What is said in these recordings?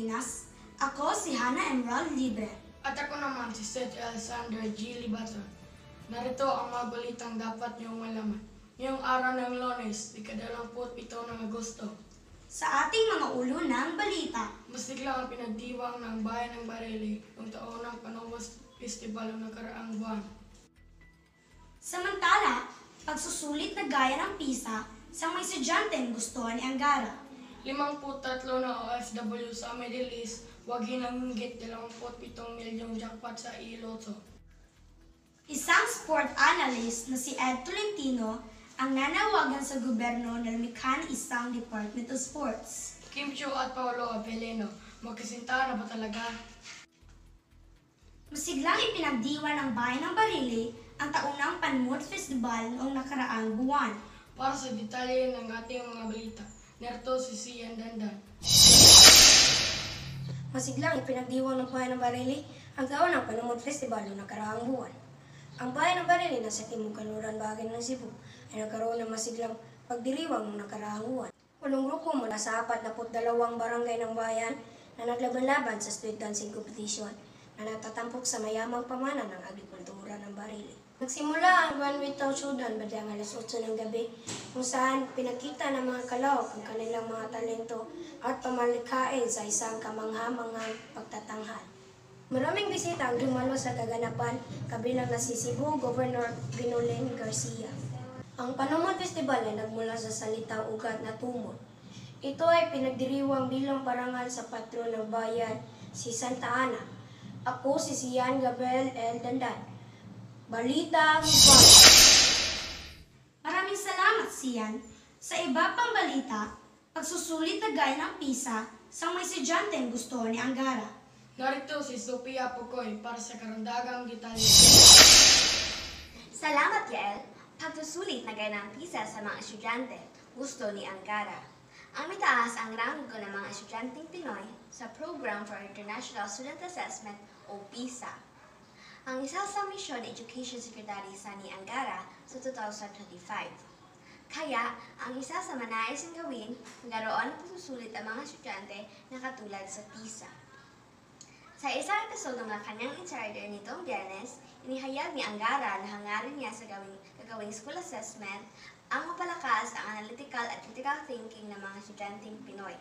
Pilipinas. Ako si Hannah Emerald Libre. At ako naman si Seth Alexander G. Libaton. Narito ang mga balitang dapat niyong malaman. Ngayong araw ng Lunes, 27 ng Agosto. Sa ating mga ulo ng balita, Masigla ang pinagdiwang ng Bayan ng Barili noong taon ng Panuwas Festival ng nakaraang buwan. samantala, pagsusulit na gaya ng PISA sa mga estudyanteng gusto ni Angara. 53 na OFW sa Middle East, wag hinanggit 27 milyong jackpot sa iloto. Isang sport analyst na si Ed Tolentino ang nanawagan sa gobyerno na lumikha ng isang Department of Sports. Kim Chiu at Paolo Avellino, magkasintahan na ba talaga? Masiglang ipinagdiwa ng Bayan ng Barili ang taunang Panmud Festival noong nakaraang buwan. Para sa detalye ng ating mga balita, narito si Sian Dandan. Masiglang ipinagdiwang ng Bayan ng Barili ang taon ng Panumod Festival noong nakaraang buwan. Ang Bayan ng Barili na sa timog kanluran bahagi ng Cebu ay nagkaroon ng masiglang pagdiriwang noong nakaraang buwan. Walong grupo mula sa 42 barangay ng bayan na naglaban-laban sa street dancing competition na natatampok sa mayamang pamana ng agrikultura ng Barili. Nagsimula ang buwan with Tausudan bandang alas 8 ng gabi kung saan pinakita ng mga kalahok ang kanilang mga talento at pamalikhain sa isang kamangha-manghang pagtatanghal. Maraming bisita ang dumalo sa kaganapan, kabilang na si Cebu Governor Binolin Garcia. Ang Panumod Festival ay nagmula sa salitang ugat na tumod. Ito ay pinagdiriwang bilang parangal sa patron ng bayan, si Santa Ana. Ako si Sian Gabriel L. Dandan. Balita Mukbang. Maraming salamat, Sian. Sa iba pang balita, pagsusulit na gaya ng PISA sa mga estudyanteng gusto ni Angara. Narito si Sophia Pukoy para sa karagdagang detalye. Salamat, Yael. Pagsusulit na gaya ng PISA sa mga estudyante, gusto ni Angara. Ang mitaas ang ranggo ng mga estudyanteng Pinoy sa Program for International Student Assessment o PISA. Ang isa sa Mission Education Secretary Sani Angara sa 2025. Kaya, ang isa sa manais ang gawin, magkaroon ng pagsusulit ang mga estudyante na katulad sa PISA. Sa isang episode ng kanyang insider nitong Biyernes, inihayag ni Angara na hangarin niya sa gagawing school assessment ang mapalakas ang analytical at critical thinking ng mga estudyanteng Pinoy.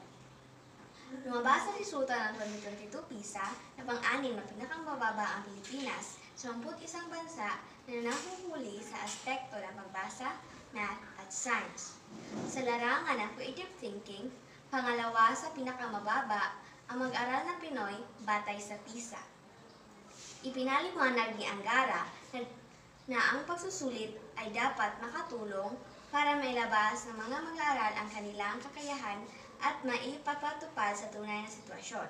Lumabas ang resulta ng 2022 PISA na pang-anim na pinakamababa ang Pilipinas sa 21 bansa na nahuhuli sa aspekto ng pagbasa, math at science. Sa larangan ng creative thinking, pangalawa sa pinakamababa ang mag-aral ng Pinoy batay sa PISA. Ipinaliwanag ni Angara na ang pagsusulit ay dapat makatulong para mailabas ng mga mag-aaral ang kanilang kakayahan at maipagpatupad sa tunay na sitwasyon.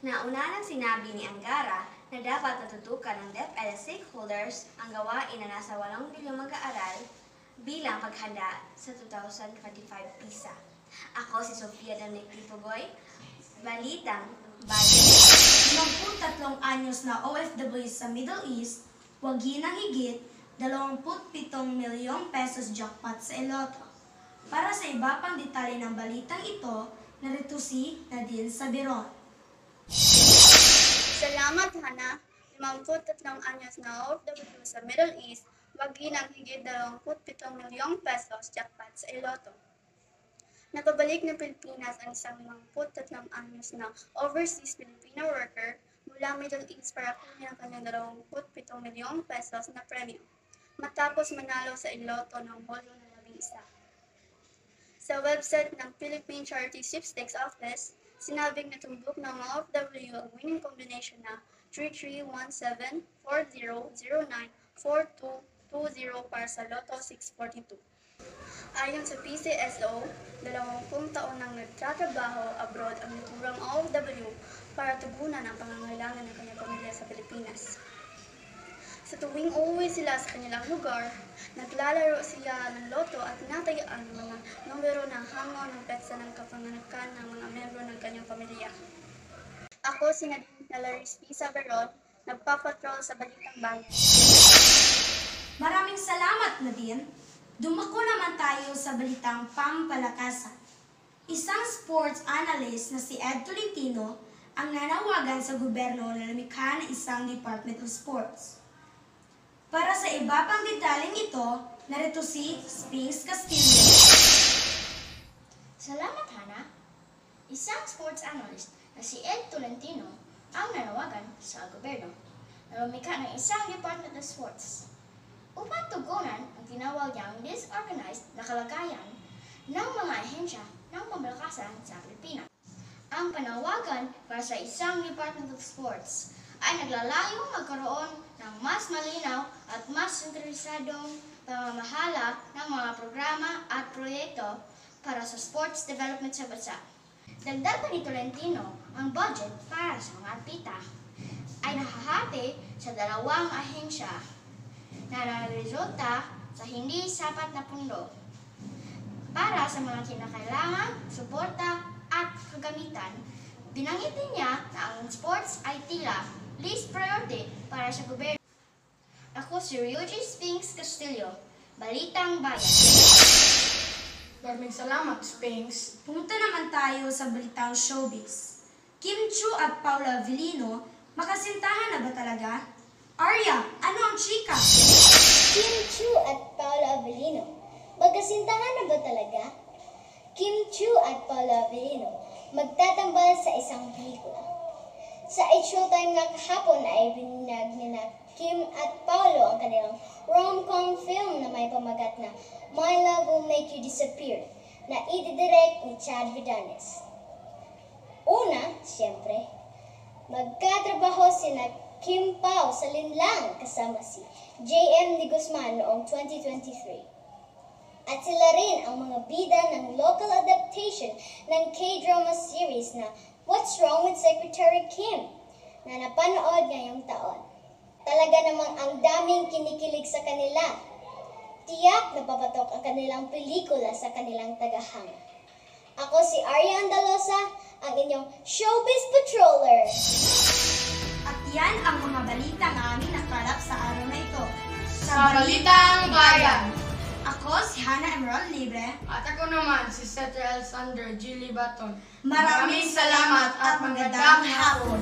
Nauna nang sinabi ni Angara na dapat natutukan ng DepEd stakeholders ang gawain na nasa 8 milyong mag-aaral bilang paghanda sa 2025 PISA. Ako si Sofia Dominic Pugoy, Balitang Bayan. 53 anyos na OFW sa Middle East, wag hinang higit 27 milyong pesos jackpot sa iloto. Para sa iba pang detalye ng balitang ito, narito si Nadine Sabiron. Salamat, Hannah. 53 anyos na OFW sa Middle East, wag hinang higit 27 milyong pesos jackpot sa iloto. Napabalik ng Pilipinas ang isang 53 anyos na overseas Filipino worker mula Middle East para kunin ang kanyang 27 milyong pesos na premyo, matapos manalo sa iloto ng holo na 11. Sa website ng Philippine Charity Sweepstakes Office, sinabing natumbok ng mga OFW ang winning combination na 331740094220 para sa Lotto 642. Ayon sa PCSO, 20 taon nang nagtatrabaho abroad ang naturang OFW para tugunan ang pangangailangan ng kanyang pamilya sa Pilipinas. Sa tuwing uuwi sila sa kanilang lugar, naglalaro siya ng loto at tinatayaan ang mga numero ng hango ng petsa ng kapanganakan ng mga membro ng kanyang pamilya. Ako si Nadine Nalaris P. Saberon, nagpapatrol sa Balitang Bayan. Maraming salamat, Nadine. Dumako naman tayo sa balitang pampalakasan. Isang sports analyst na si Ed Tolentino ang nanawagan sa gobyerno na lumikha ng isang Department of Sports. Para sa iba pang detaling ito, narito si Sphinx Castillo. Salamat, Hana. Isang sports analyst na si Ed Tolentino ang nanawagan sa gobyerno na lumikha ng isang Department of Sports upang tugunan ang tinawag niyang disorganized na kalagayan ng mga ahensya ng pambalakasan sa Pilipinas. Ang panawagan para sa isang Department of Sports ay naglalayong magkaroon ng mas malinaw at mas interesadong pamamahala ng mga programa at proyekto para sa sports development sa bansa. Dagdag pa ni Tolentino, ang budget para sa mga artista ay nahahati sa 2 ahensya na nagresulta sa hindi sapat na pundo para sa mga kinakailangan, suporta at kagamitan. Binanggit din niya na ang sports ay tila least priority para sa gobyerno. Ako si Ryuji Sphinx Castillo, Balitang Bayan. Maraming salamat, Sphinx. Pumunta naman tayo sa balitang showbiz. Kim Chiu at Paula Avellino, makasintahan na ba talaga? Arya, ano ang chika? Kim Chiu at Paula Avellino, magkasintahan na ba talaga? Kim Chiu at Paula Avellino, magtatambal sa isang pelikula. Sa Showtime nga kahapon ay binag ni na Kim at Paolo ang kanilang rom-com film na may pamagat na My Love Will Make You Disappear na ididirect ni Chad Vidanes. Una, siyempre, magkatrabaho sina Kim Pao sa linlang kasama si J.M. de Guzman noong 2023. At sila rin ang mga bida ng local adaptation ng K-drama series na What's Wrong with Secretary Kim na napanood ngayong taon. Talaga namang ang daming kinikilig sa kanila. Tiyak na papatok ang kanilang pelikula sa kanilang tagahanga. Ako si Arya Andalosa, ang inyong Showbiz Patroller. At yan ang mga balita na aming nakalap sa araw na ito. Sa Balitang Bayan. Ako si Hannah Emerald Libre. At ako naman, si Setter Alexander G. Libaton. Maraming salamat at magandang hapon.